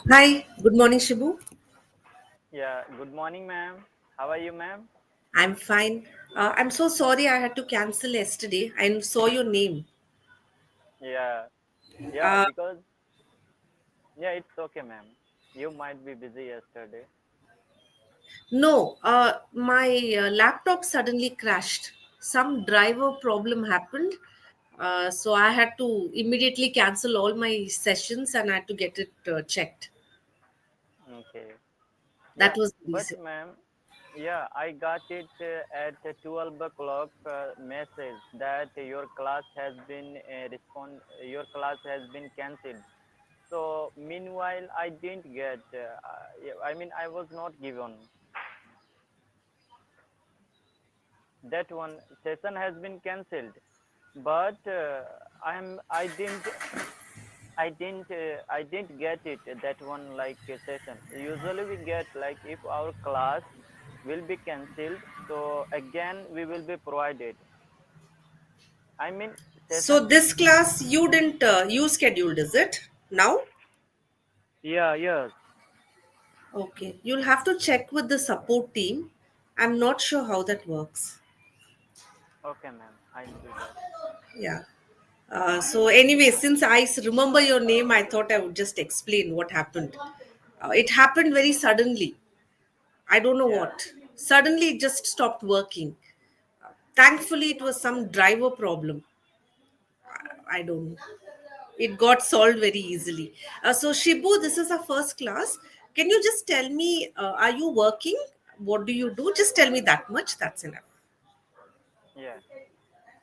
Hi, good morning, Shibu. Yeah, good morning, ma'am. How are you, ma'am? I'm fine. I'm so sorry I had to cancel yesterday. I saw your name. Yeah, yeah, Uh, because yeah, it's okay, ma'am. You might be busy yesterday. no, my laptop suddenly crashed. Some driver problem happened. So I had to immediately cancel all my sessions and I had to get it checked. Okay. That Yeah, was the but reason. ma'am, yeah, I got it at 12 o'clock message that your class has been cancelled. So meanwhile, I didn't get. Yeah, I mean, I was not given that one session has been cancelled, but I didn't get it that one like session. Usually we get like if our class will be cancelled, so again we will be provided. I mean So session. this class you didn't you scheduled, is it? Now? Yeah, yes. Okay. You'll have to check with the support team. I'm not sure how that works. Okay, ma'am. I'll do that. Yeah. So anyway, since remember your name, I thought I would just explain what happened. It happened very suddenly. I don't know Yeah. what. Suddenly, it just stopped working. Thankfully, it was some driver problem. I don't know. It got solved very easily. So Shibu, this is our first class. Can you just tell me, are you working? What do you do? Just tell me that much. That's enough. Yeah.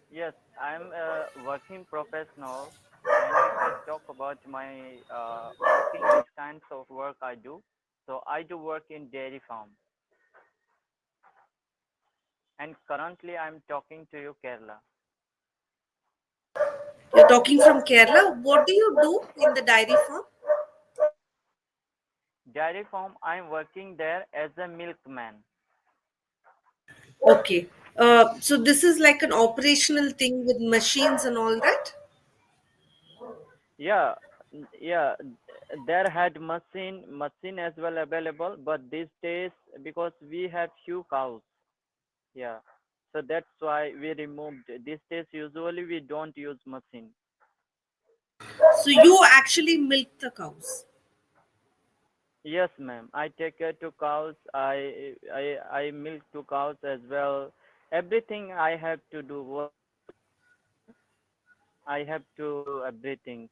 Yes, I'm a working professional, and if I talk about my working, which kinds of work I do, so I do work in dairy farm, and currently I'm talking to you, Kerala. You're talking from Kerala. What do you do in the dairy farm? Dairy farm, I'm working there as a milkman. Okay. So this is like an operational thing with machines and all that? Yeah, yeah, there had machine as well available, but these days because we have few cows, yeah, so that's why we removed. These days usually we don't use machine. So you actually milk the cows. Yes, ma'am. I take care to cows. I milk to cows as well. Everything I have to do. I have to do everything.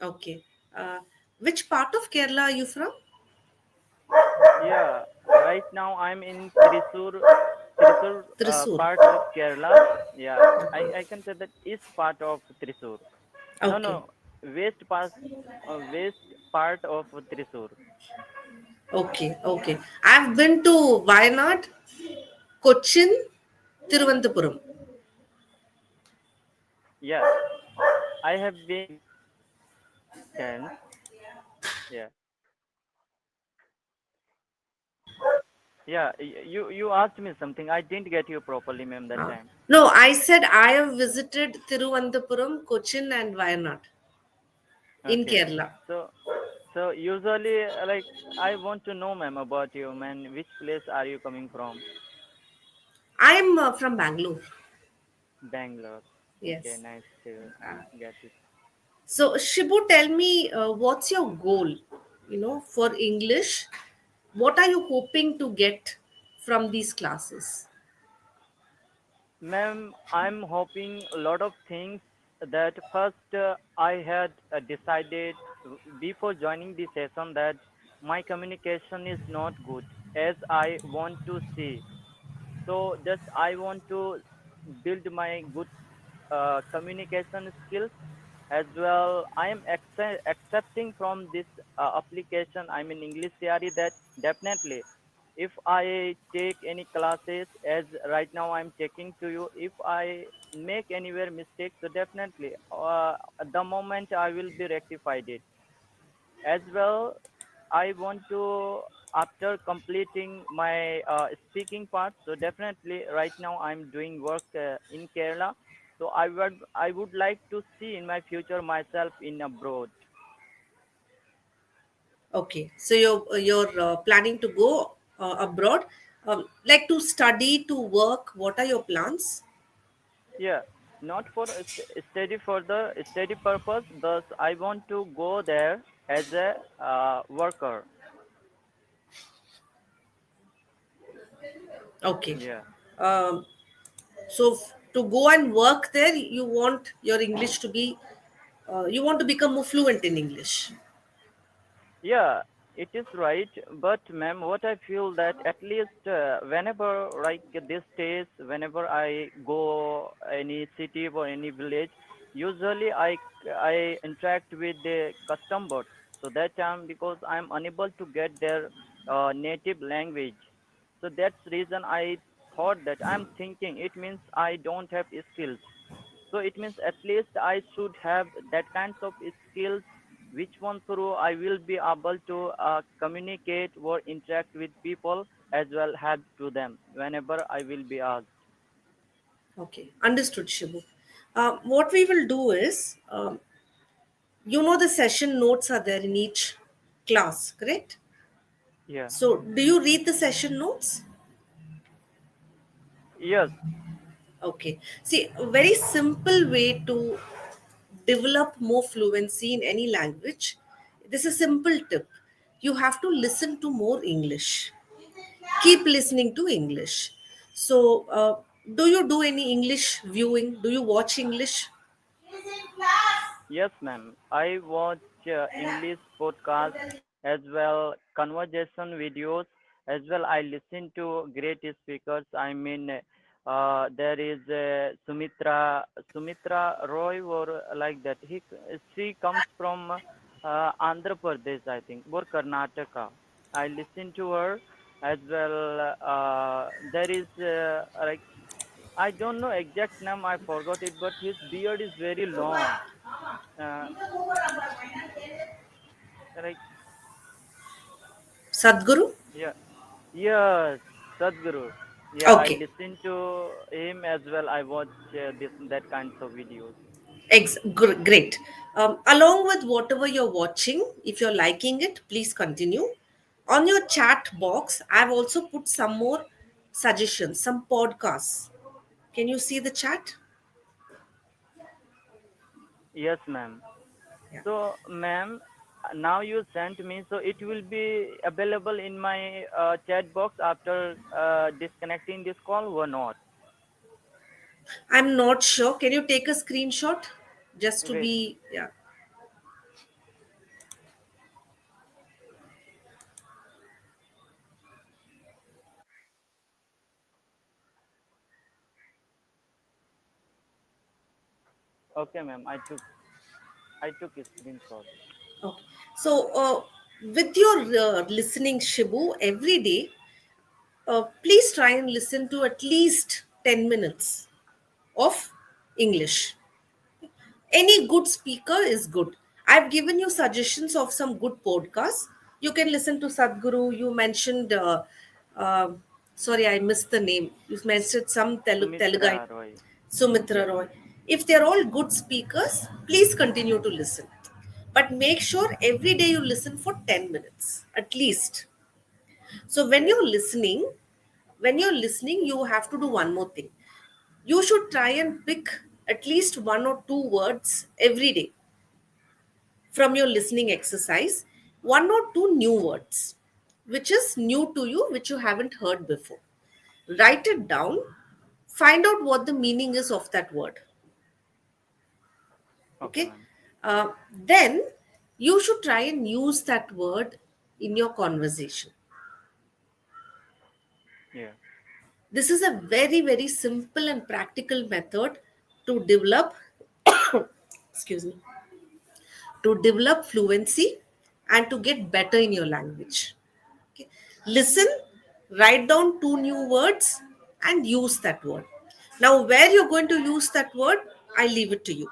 Okay. Uh, which part of Kerala are you from? Yeah. Right now I'm in Thrissur Thrissur. part of Kerala. Yeah. I can say that east part of Thrissur. No, Okay. no. West part of Thrissur. Okay. Okay. I've been to Wayanad, Cochin, Thiruvananthapuram. Yeah. I have been chance. Yeah. Yeah. You asked me something. I didn't get you properly, ma'am, that time. No, I said I have visited Thiruvananthapuram, Cochin, and Wayanad in Okay. Kerala. So so usually like I want to know, ma'am, about you, man. Which place are you coming from? I'm from Bangalore. Bangalore. Okay, Yes. nice to get it. So, Shibu, tell me, what's your goal? For English, what are you hoping to get from these classes? Ma'am, I'm hoping a lot of things that first I had decided before joining the session that my communication is not good as I want to see. So just I want to build my good communication skills as well. I am accepting from this application. I mean English theory that definitely if I take any classes as right now I'm taking to you, if I make anywhere mistakes, so definitely at the moment I will be rectified it as well. I want to after completing my speaking part, so definitely right now I'm doing work in Kerala, so I would like to see in my future myself in abroad. Okay, so you're planning to go abroad, like to study, to work. What are your plans? Yeah, not for a study for the study purpose. Thus, I want to go there as a worker. Okay, Yeah. um, so to go and work there, you want your English to be, you want to become more fluent in English. Yeah, it is right. But ma'am, what I feel that at least whenever like these days, whenever I go any city or any village, usually I interact with the customers. So that time because I'm unable to get their native language. So that's reason I thought that I'm thinking it means I don't have skills. So it means at least I should have that kinds of skills which one through I will be able to communicate or interact with people as well help to them whenever I will be asked. Okay, understood, Shibu. What we will do is, the session notes are there in each class, correct? Yeah. So, do you read the session notes? Yes. Okay. See, a very simple way to develop more fluency in any language. This is a simple tip. You have to listen to more English. Keep listening to English. So, do you do any English viewing? Do you watch English? Yes, ma'am. I watch English podcasts as well, conversation videos as well. I listen to great speakers. I mean, there is Sumitra Roy or like that. She comes from Andhra Pradesh, I think, or Karnataka. I listen to her as well. There is like I don't know exact name. I forgot it, but his beard is very long. Uh, like Sadhguru? yeah, yes, Sadhguru. Yeah, I Okay. listen to him as well. I watch this that kinds of videos. Great. Along with whatever you're watching, if you're liking it, please continue. On your chat box, I've also put some more suggestions, some podcasts. Can you see the chat? Yes, ma'am. Yeah. So, ma'am, now you sent me, so it will be available in my chat box after disconnecting this call or not? I'm not sure. Can you take a screenshot just to Wait. be, yeah. Okay, ma'am. I took a screenshot. Okay. So, with your listening, Shibu, every day, please try and listen to at least 10 minutes of English. Any good speaker is good. I've given you suggestions of some good podcasts. You can listen to Sadhguru. You mentioned, uh, sorry, I missed the name. You mentioned some Telugu, Sumitra Roy. Sumitra Roy. If they're all good speakers, please continue to listen. But make sure every day you listen for 10 minutes at least. So Yeah. when you're listening, you have to do one more thing. You should try and pick at least one or two words every day from your listening exercise, one or two new words, which is new to you, which you haven't heard before. Write it down, find out what the meaning is of that word. Okay, Okay. ma'am. Then you should try and use that word in your conversation. Yeah. This is a very, very simple and practical method to develop, excuse me, to develop fluency and to get better in your language. Okay. Listen, write down two new words and use that word. Now, where you're going to use that word, I leave it to you.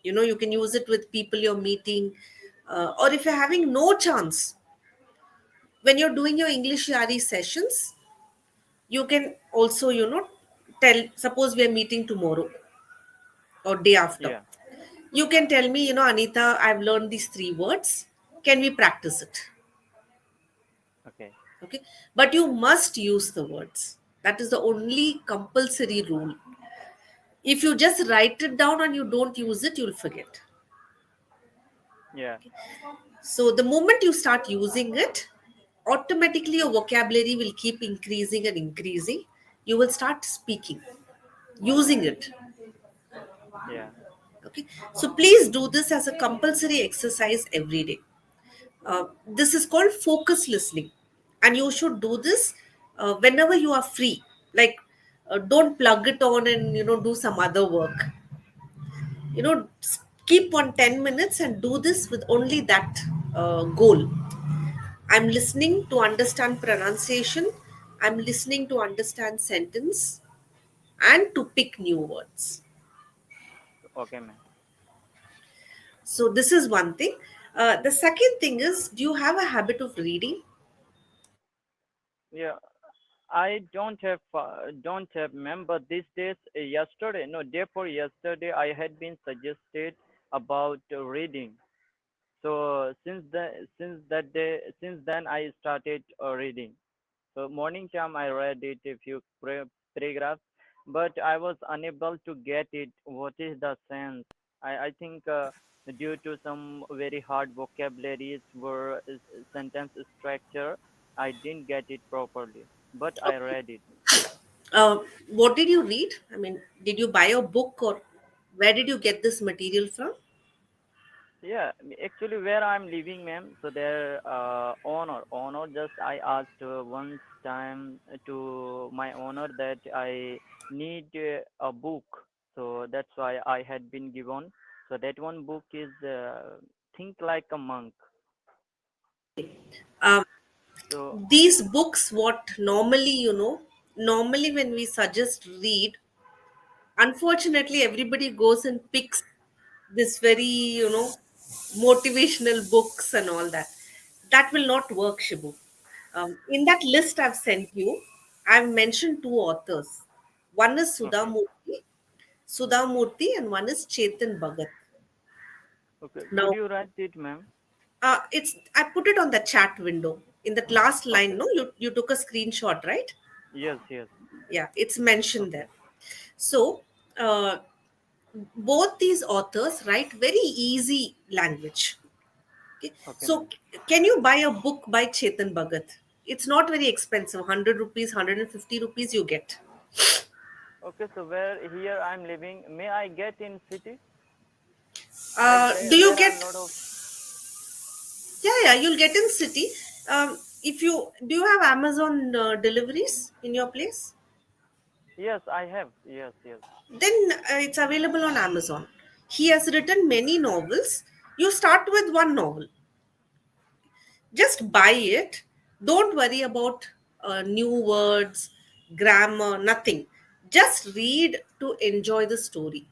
You can use it with people you're meeting, or if you're having no chance, when you're doing your English Yari sessions, you can also, tell, suppose we are meeting tomorrow or day after. Yeah. You can tell me, Anita, I've learned these three words. Can we practice it? Okay, but you must use the words. That is the only compulsory rule. If you just write it down and you don't use it, you'll forget. Yeah. So the moment you start using it, automatically your vocabulary will keep increasing and increasing. You will start speaking, using it. Yeah. Okay, so please do this as a compulsory exercise every day. This is called focus listening, and you should do this whenever you are free. Like, don't plug it on and do some other work. Keep on 10 minutes and do this with only that goal. I'm listening to understand pronunciation. I'm listening to understand sentence and to pick new words. Okay, ma'am. So this is one thing. The second thing is, do you have a habit of reading? Yeah. I don't have member these days. Yesterday, no, day for yesterday, I had been suggested about reading. So since then I started reading. So morning time I read it a few paragraphs, but I was unable to get it. What is the sense? I think due to some very hard vocabularies were sentence structure, I didn't get it properly. But I Okay. read it. What did you read? I mean, did you buy a book, or where did you get this material from? Yeah, actually, where I'm living, ma'am, so their owner, just I asked once time to my owner that I need a book, so that's why I had been given. So that one book is Think Like a Monk. Um, So these books, what normally, normally when we suggest read, unfortunately, everybody goes and picks this very, motivational books and all that. That will not work, Shibu. In that list I've sent you, I've mentioned two authors. One is okay, Sudha Murthy, and one is Chetan Bhagat. okay, could Now, you write it, ma'am? it's I put it on the chat window in that last line. Okay, No, you took a screenshot, right? yes, yes, Yeah, it's mentioned okay, there. So, uh, both these authors write very easy language. Okay, okay, so ma'am. can you buy a book by Chetan Bhagat? It's not very expensive. 100 rupees, 150 rupees you get. Okay, so where here I'm living, may I get in city? Like Do you there are a get? lot of. Yeah, you'll get in city. If you do, you have Amazon deliveries in your place? Yes, I have. Yes, yes. Then it's available on Amazon. He has written many novels. You start with one novel. Just buy it. Don't worry about new words, grammar, nothing. Just read to enjoy the story.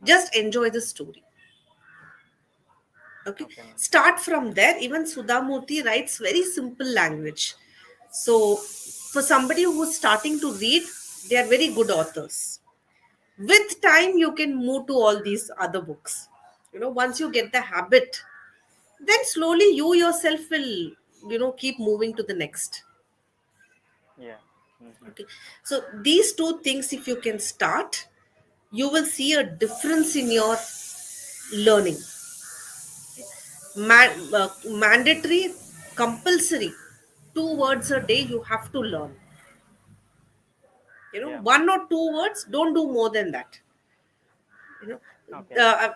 Okay. Just enjoy the story. Okay, Okay, ma'am. start from there. Even Sudhamurthy writes very simple language. So for somebody who's starting to read, they are very good authors. With time you can move to all these other books. Once you get the habit, then slowly you yourself will keep moving to the next. Yeah. Mm-hmm. Okay, so these two things, if you can start, you will see a difference in your learning. Mandatory, compulsory, 2 words a day you have to learn. Yeah. One or two words, don't do more than that. you know Okay. the,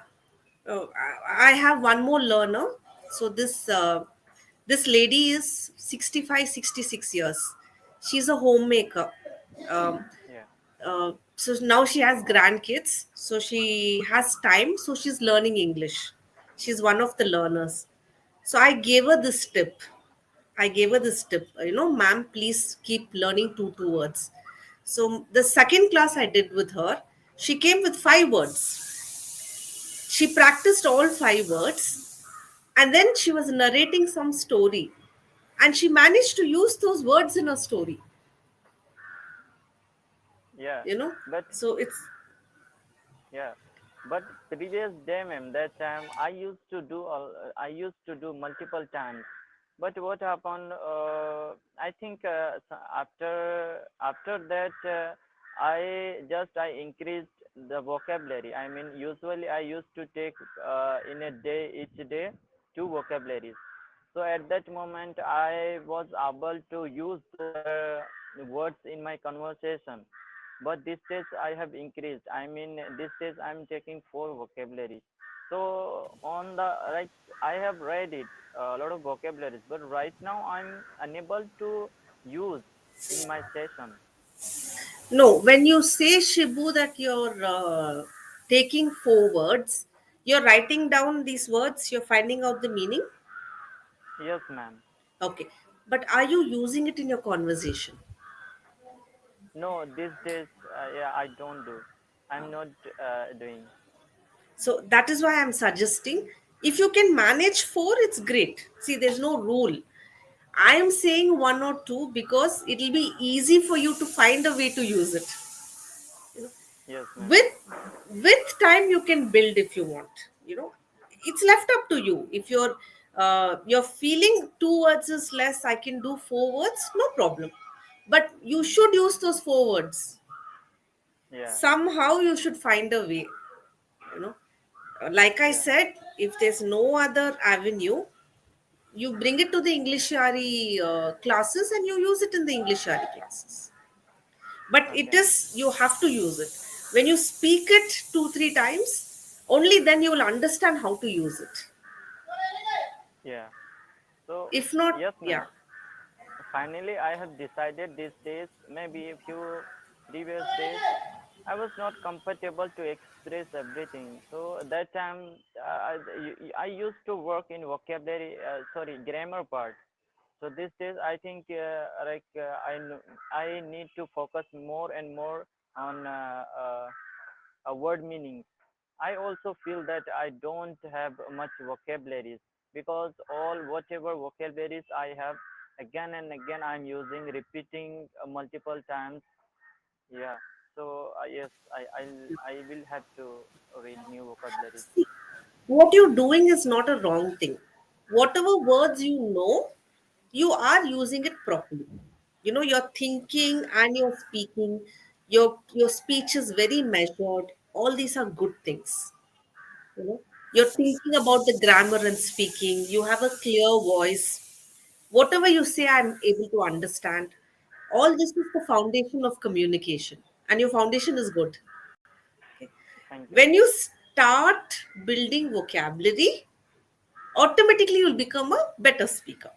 I have one more learner. So this lady is 65, 66 years. She's a homemaker. um, Yeah. so now she has grandkids, so she has time, so she's learning English. She's one of the learners. So I gave her this tip. Ma'am, please keep learning two words. So the second class I did with her, she came with 5 words. She practiced all 5 words, and then she was narrating some story, and she managed to use those words in her story. Yeah. You know, But so it's yeah. But previous day, ma'am, that time I used to do multiple times. But what happened? I think after that, I increased the vocabulary. I mean, usually I used to take in a day each day two vocabularies. So at that moment, I was able to use words in my conversation. But these days I have increased. I mean, these days I'm taking four vocabularies. So on the right, I have read it a lot of vocabularies, but right now I'm unable to use in my session. No, when you say Shibu that you're taking forwards, you're writing down these words, you're finding out the meaning. Yes, ma'am. Okay. But are you using it in your conversation? No, these days, yeah, I don't do. I'm not doing. So that is why I'm suggesting if you can manage four, it's great. See, there's no rule. I am saying one or two because it'll be easy for you to find a way to use it. You know, Yes, ma'am. with time you can build if you want. It's left up to you. If you're feeling two words is less, I can do four words, no problem. But you should use those four words. Yeah, Somehow you should find a way. You know, like I yeah. said, if there's no other avenue, you bring it to the Englishari classes and you use it in the Englishari classes. But it Okay. is, you have to use it. When you speak it two, three times, only then you will understand how to use it. Yeah. So, If not, yes, yeah. ma'am. Finally, I have decided these days, maybe a few previous days, I was not comfortable to express everything. So that time, I used to work in vocabulary, sorry, grammar part. So these days, I think I need to focus more and more on word meanings. I also feel that I don't have much vocabularies because all whatever vocabularies I have, again and again I'm using, repeating multiple times. Yeah. So yes, I will have to read new vocabularies. See, what you're doing is not a wrong thing. Whatever words you know, you are using it properly. You're thinking and you're speaking. Your speech is very measured. All these are good things. you know you're thinking about the grammar and speaking. You have a clear voice. Whatever you say, I'm able to understand. All this is the foundation of communication, and your foundation is good. Okay. Thank you, When ma'am. you start building vocabulary, automatically you'll become a better speaker.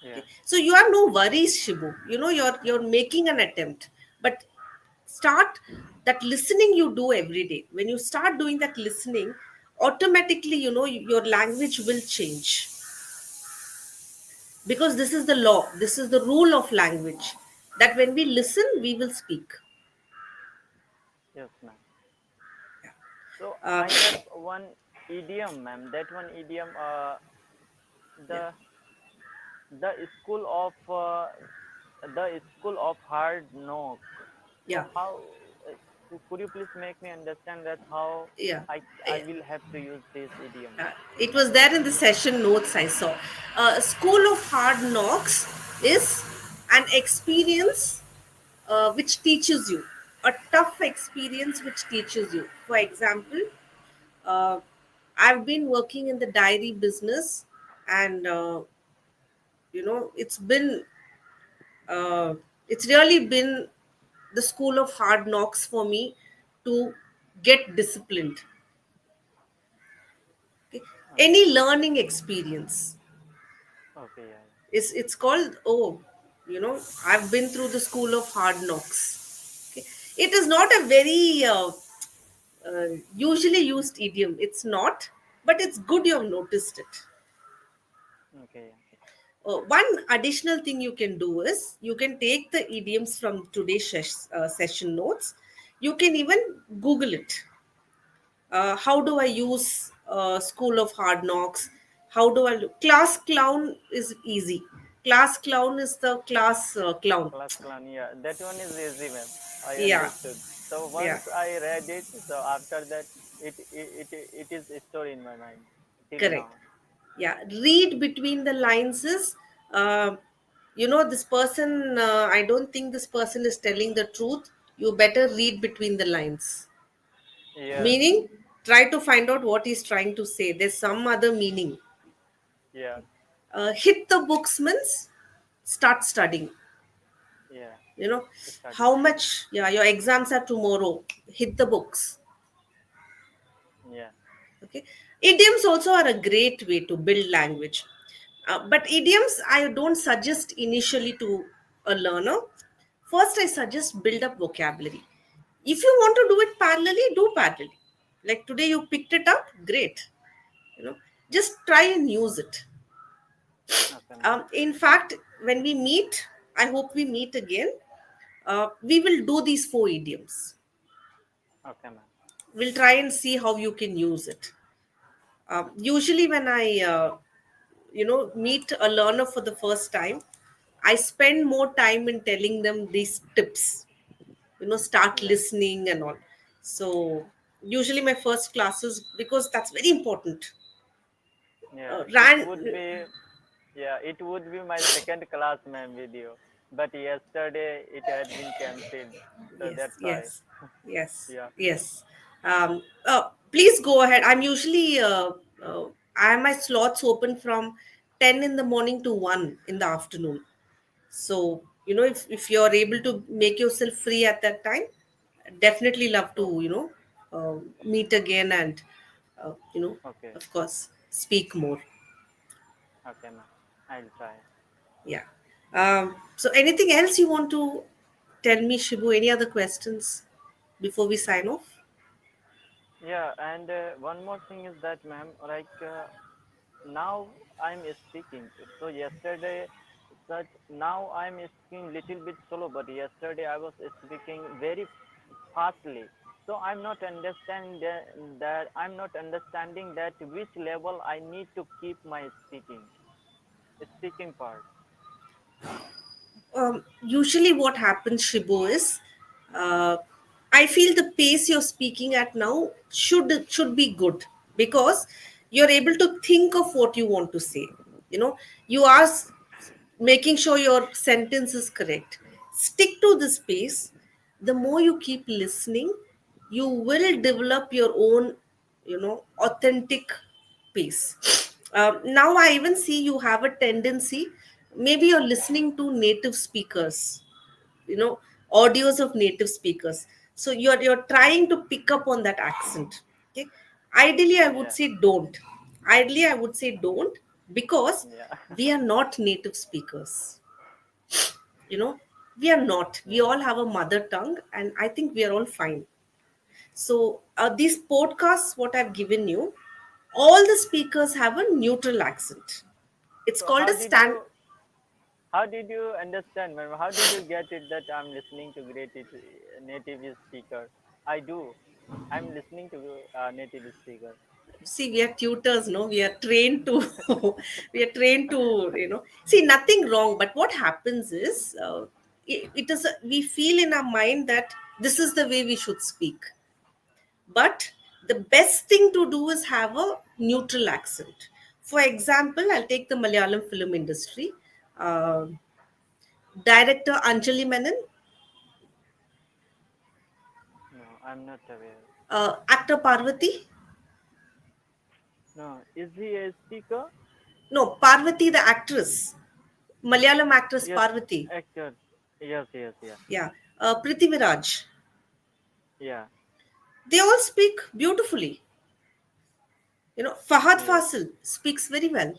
Yeah. Okay. So you have no worries, Shibu. You're making an attempt. But start that listening you do every day. When you start doing that listening, automatically your language will change, because this is the law, this is the rule of language, that when we listen we will speak. Yes, ma'am. So uh, I have one idiom, ma'am. That one idiom, yeah, the the school of hard knock. So yeah, how could you please make me understand that how yeah, I yeah. will have to use this idiom in It my was there life? in the session notes I saw. School of hard knocks is an experience which teaches you, a tough experience which teaches you. For example, uh, I've been working in the dairy business, and it's been it's really been the school of hard knocks for me to get disciplined. Okay. Okay, Any learning experience, okay, yeah, it's called, oh, I've been through the school of hard knocks. Okay. It is not a very usually used idiom, it's not, but it's good you have noticed it. yeah. Okay, yeah. One additional thing you can do is you can take the idioms from today's session notes. You can even Google it. How do I use School of Hard Knocks? How do I class clown is easy. Class clown is the class clown. Class clown, yeah. That one is easy, ma'am. I Yeah, understood. So yeah, once I read it, so after that, it is a story in my mind till correct. now. Yeah, read between the lines is, uh, this person, I don't think this person is telling the truth. You better read between the lines. Yes. Meaning, try to find out what he's trying to say. There's some other meaning. Yeah. Hit the books means start studying. Yeah. You know, Studying. how much, yeah, your exams are tomorrow. Hit the books. Yeah. Okay. Idioms also are a great way to build language. But idioms, I don't suggest initially to a learner. First, I suggest build up vocabulary. If you want to do it parallelly, do parallelly. Like today, you picked it up, great. You know, just try and use it. Okay, ma'am. In fact, when we meet, I hope we meet again. We will do these four idioms. Okay, ma'am. We'll try and see how you can use it. Usually, when I meet a learner for the first time, I spend more time in telling them these tips. Start Yeah. listening and all. So usually my first classes, because that's very important. Yeah. It Ran would be. Yeah. It would be my second class, ma'am, with you. But yesterday it had been cancelled, so Yes, that's why. yes, yes, Yeah. yes. Please go ahead. I'm usually I have my slots open from 10 in the morning to 1 in the afternoon. So, if you're able to make yourself free at that time, definitely love So to, meet again and, okay. of course, speak more. Okay, ma'am. I'll try. Yeah. So, anything else you want to tell me, Shibu? Any other questions before we sign off? Yeah, and one more thing is that, ma'am, like now I'm speaking. So yesterday, such now I'm speaking little bit slow, but yesterday I was speaking very fastly. So I'm not understanding that I'm not understanding that which level I need to keep my speaking part. Usually what happens, Shibu, is uh, I feel the pace you're speaking at now should be good, because you're able to think of what you want to say. You are making sure your sentence is correct. Stick to this pace. The more you keep listening, you will develop your own, authentic pace. Now I even see you have a tendency, maybe you're listening to native speakers, you know audios of native speakers. So you're trying to pick up on that accent. Okay. Ideally I would Yeah, say don't. Ideally I would say don't, because yeah, we are not native speakers. you know we are not. We yeah. all have a mother tongue, and I think we are all fine. So these podcasts what I've given you, all the speakers have a neutral accent. It's So called a stand. how did you understand, ma'am? How did you get it that I'm listening to great native speaker? I do. I'm listening to native speaker. See, we are tutors, no, we are trained to we are trained to, see, nothing wrong, but what happens is, it is we feel in our mind that this is the way we should speak. But the best thing to do is have a neutral accent. For example, I'll take the Malayalam film industry. uh, Director Anjali Menon, No, I'm not aware. actor Parvati. No, is he a speaker? No, Parvati the actress, Malayalam actress Yes, Parvati. actor. Yes, yes, yeah, Yeah. Prithviraj. yeah, They all speak beautifully. Fahad yes. Fasil speaks very well.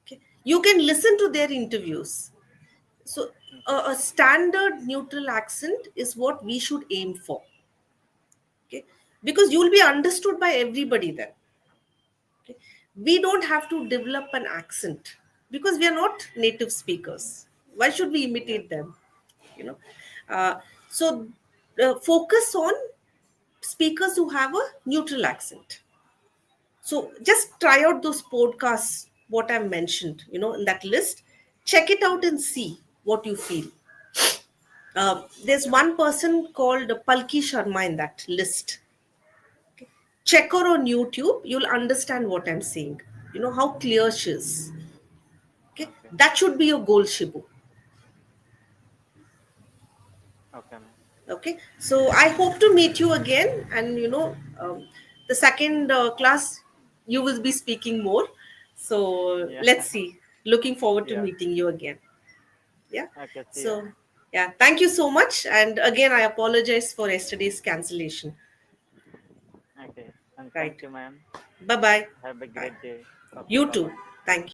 Okay. You can listen to their interviews. So, Okay, a standard neutral accent is what we should aim for. Okay. Because you will be understood by everybody then. Okay. We don't have to develop an accent, because we are not native speakers. Why should we yes, imitate them? You know. So, focus on speakers who have a neutral accent. So just try out those podcasts, what I've mentioned, in that list. Check it out yes. and see what you feel. There's Okay, ma'am. one person called Palki Sharma in that list. Check her on YouTube, you'll understand what I'm saying. how clear she is. Okay, Okay. that should be your goal, Shibu. Okay, ma'am. Okay, so I hope to meet you again, and the second class you will be speaking more. So Yeah. let's see. Looking forward to Yeah. meeting you again. Yeah. Okay. See ya. So yeah, thank you so much, and again I apologize for yesterday's cancellation. Okay. And thank Right. you, ma'am. Bye bye. Have a Bye. great day. Okay. You Bye too. bye. Thank you.